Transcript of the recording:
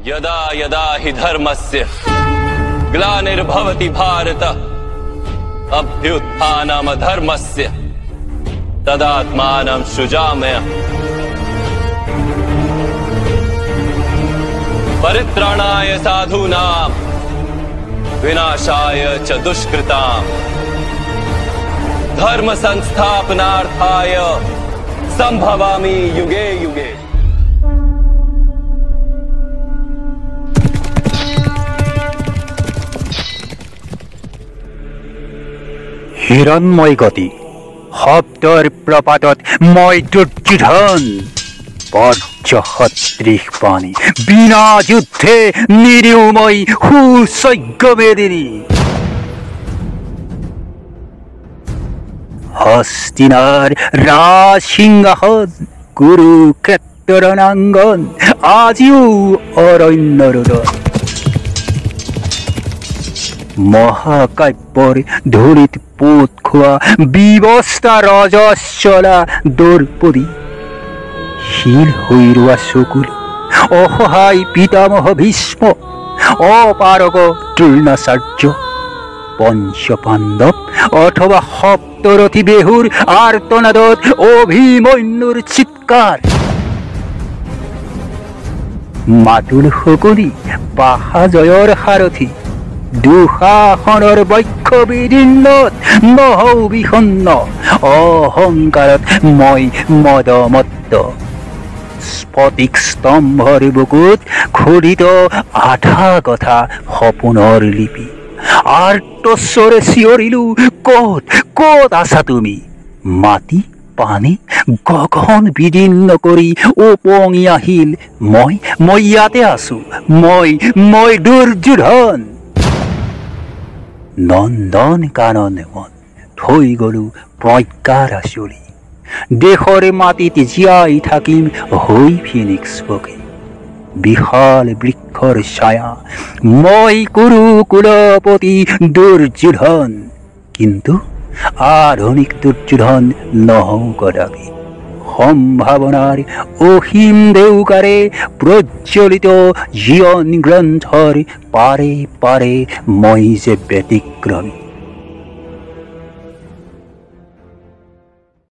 यदा यदा हि धर्मस्य ग्लानिर्भवति भारत अभ्युत्थानमधर्मस्य तदात्मानं सृजाम्यहम् परित्राणाय साधूनां विनाशाय च दुष्कृतां धर्म संस्थापनार्थाय संभवामि युगे युगे। হিরণ্ময় গতি শব্দৰ প্ৰপাতত মই দুৰ্যোধন পৰ্যসদৃশ বাণী বিনা যুদ্ধে নিৰিও মই সুযজ্ঞমেদিনী হস্তিনাৰ ৰাজসিংহাসন কুৰুক্ষেত্ৰ ৰণাঙ্গন আজিও অৰণ্য ৰোদন মহাকাব্যৰ ধূলিত পোত খোৱা বিবস্তা ৰজস্বলা দৰ্পদী শিল হৈ ৰোৱা চকুল অসহায় পিতামহ ভীষ্ম অপাৰগ দ্ৰোণাচাৰ্য পঞ্চপাণ্ডৱ অথবা সপ্তৰথী বেহুৰ আৰ্তনাদত অভিমন্যুৰ চিৎকাৰ মাতুল শকুনি পাশাজয়ৰ সাৰথি দুঃশাসনৰ বক্ষ বিদীৰ্ণত নহৌ বিসন্ন অহংকাৰত মই মদমত্ত স্ফটিক স্তম্ভৰ বুকুত খোদিত আধা কথা সপোনৰ লিপি আৰ্তস্বৰে চিঞৰিলো ক'ত ক'ত আছা তুমি মাটি পানী গগন বিদীৰ্ণ কৰি উপঙি আহিল মই ইয়াতে আছো মই দুৰ্যোধন নন্দন কানন মন থৈ গলো প্ৰজ্ঞাৰ আচলি দেশৰ মাটিত জীয়াই থাকিম হৈ ফিনিক্স পক্ষী বিশাল বৃক্ষৰ ছায়া মই কুৰুকুলপতি দুৰ্যোধন কিন্তু আধুনিক দুৰ্যোধন নহওঁ কদাপি সম্ভাৱনাৰ অসীম দেউকাৰে প্ৰজ্বলিত জীৱন গ্ৰন্থৰ পাৰে পাৰে মই যে ব্যতিক্ৰমী